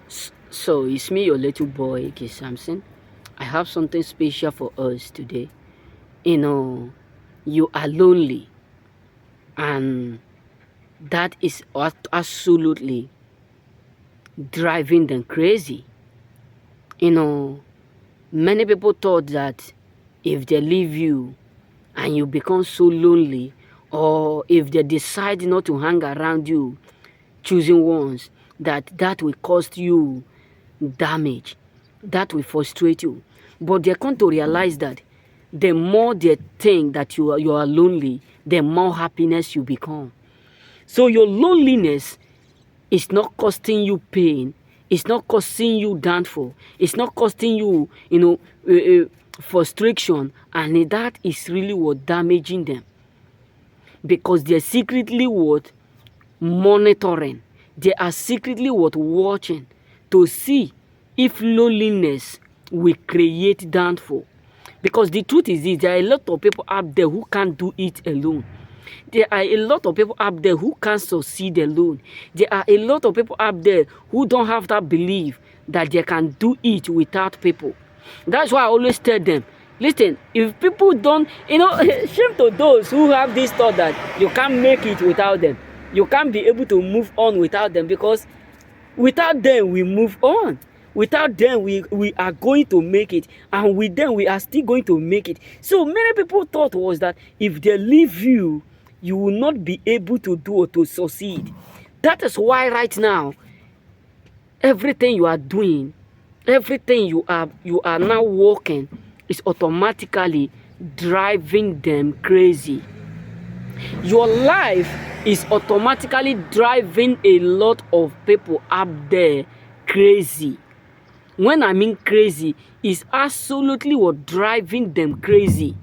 So it's me, your little boy, K. Samson. I have something special for us today. You know, you are lonely, and that is absolutely driving them crazy. You know, many people thought that if they leave you and you become so lonely, or if they decide not to hang around you, choosing ones, that will cost you damage, that will frustrate you. But they come to realize that the more they think that you are lonely, the more happiness you become. So your loneliness is not costing you pain, it's not costing you downfall, it's not costing you, frustration, and that is really what damaging them, because they're secretly what monitoring. They are secretly what watching to see if loneliness will create downfall. Because the truth is this, there are a lot of people out there who can't do it alone. There are a lot of people out there who can't succeed alone. There are a lot of people out there who don't have that belief that they can do it without people. That's why I always tell them, listen, if people don't, shame to those who have this thought that you can't make it without them. You can't be able to move on without them, because without them we move on. Without them we are going to make it, and with them we are still going to make it. So many people thought was that if they leave you, you will not be able to do or to succeed. That is why right now, everything you are doing, everything you are now working is automatically driving them crazy. Your life is automatically driving a lot of people up there crazy. When I mean crazy, is absolutely what driving them crazy.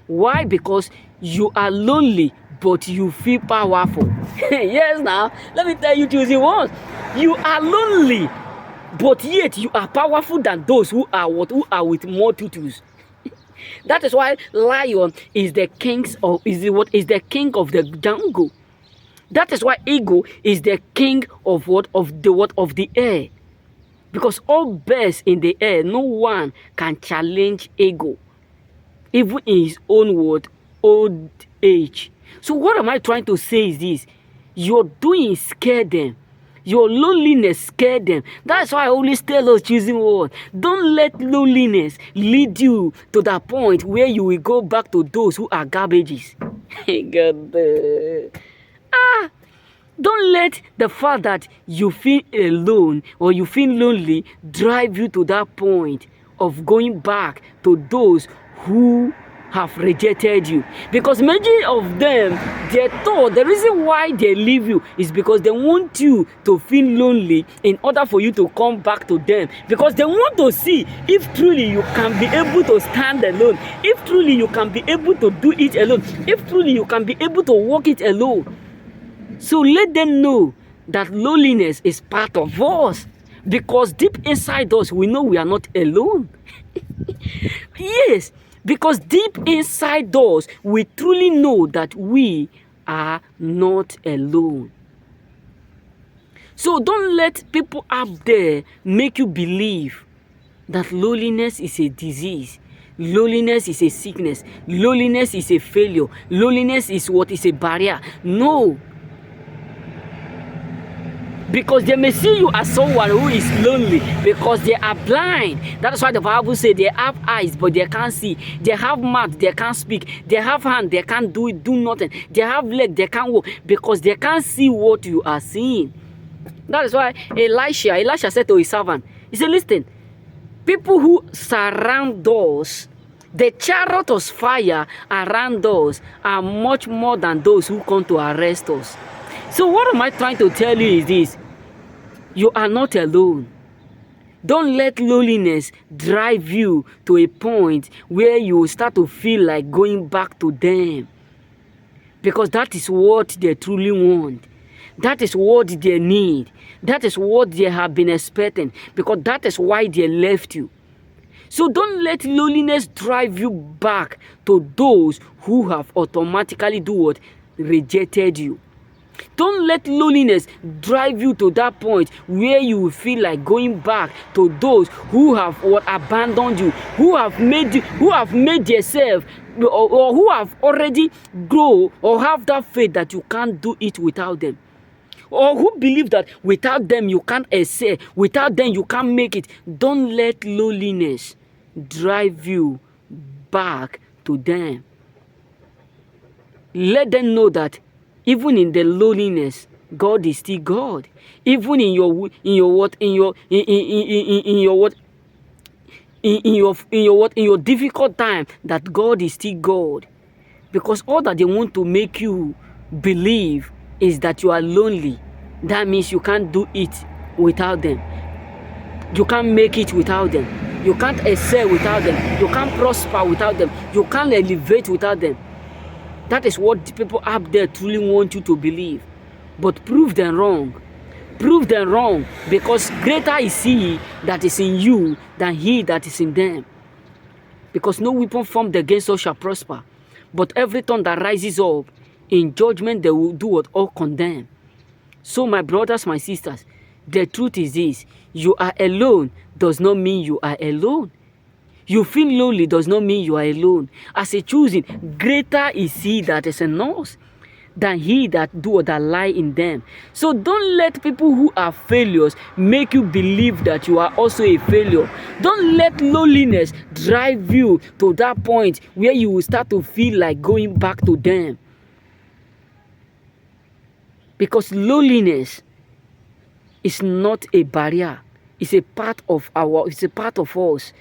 Why? Because you are lonely, but you feel powerful. Yes, now let me tell you choosing ones. You are lonely, but yet you are powerful than those who are with multitudes. That is why lion is the the king of the jungle. That is why eagle is the king of the air. Because all birds in the air, no one can challenge eagle, even in his own old age. So what am I trying to say is this: your doing scare them. Your loneliness scare them. That's why I always tell us choosing one. Don't let loneliness lead you to that point where you will go back to those who are garbages. God. Don't let the fact that you feel alone or you feel lonely drive you to that point of going back to those who have rejected you. Because many of them, they thought the reason why they leave you is because they want you to feel lonely in order for you to come back to them. Because they want to see if truly you can be able to stand alone, if truly you can be able to do it alone, if truly you can be able to walk it alone. So let them know that loneliness is part of us, because deep inside us we know we are not alone. Yes, because deep inside us we truly know that we are not alone. So don't let people out there make you believe that loneliness is a disease. Loneliness is a sickness. Loneliness is a failure. Loneliness is a barrier. No. Because they may see you as someone who is lonely because they are blind. That's why the Bible says they have eyes but they can't see. They have mouth, they can't speak. They have hand, they can't do nothing. They have leg, they can't walk, because they can't see what you are seeing. That is why Elisha said to his servant, he said, listen, people who surround us, the chariot of fire around us, are much more than those who come to arrest us. So what am I trying to tell you is this: you are not alone. Don't let loneliness drive you to a point where you start to feel like going back to them. Because that is what they truly want. That is what they need. That is what they have been expecting. Because that is why they left you. So don't let loneliness drive you back to those who have automatically rejected you. Don't let loneliness drive you to that point where you will feel like going back to those who have abandoned you, who have made yourself, or who have already grown or have that faith that you can't do it without them, or who believe that without them you can't excel, without them you can't make it. Don't let loneliness drive you back to them. Let them know that even in the loneliness, God is still God. Even in your difficult time, that God is still God. Because all that they want to make you believe is that you are lonely. That means you can't do it without them. You can't make it without them. You can't excel without them. You can't prosper without them. You can't elevate without them. That is what the people up there truly want you to believe. But prove them wrong. Prove them wrong, because greater is he that is in you than he that is in them. Because no weapon formed against us shall prosper. But every tongue that rises up in judgment, they will do what? All condemn. So my brothers, my sisters, the truth is this: you are alone does not mean you are alone. You feel lonely does not mean you are alone. As a choosing, greater is he that is in us than he that do or that lie in them. So don't let people who are failures make you believe that you are also a failure. Don't let loneliness drive you to that point where you will start to feel like going back to them. Because loneliness is not a barrier. It's a part of us.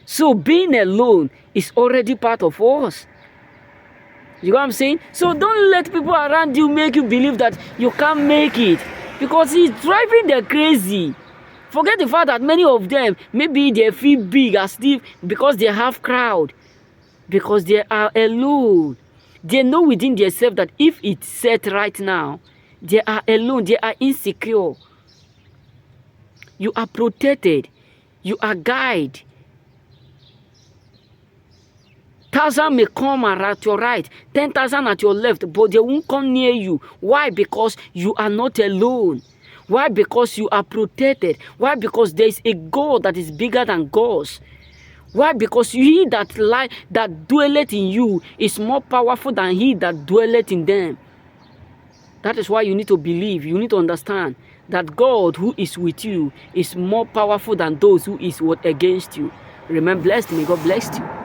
So being alone is already part of us. You know what I'm saying? So don't let people around you make you believe that you can't make it, because it's driving them crazy. Forget the fact that many of them, maybe they feel big as if because they have crowd, because they are alone. They know within themselves that if it's set right now, they are alone, they are insecure. You are protected. You are guided. 1,000 may come at your right, 10,000 at your left, but they won't come near you. Why? Because you are not alone. Why? Because you are protected. Why? Because there is a God that is bigger than gods. Why? Because he that dwelleth in you is more powerful than he that dwelleth in them. That is why you need to believe, you need to understand that God who is with you is more powerful than those who is against you. Remain blessed. May God bless you.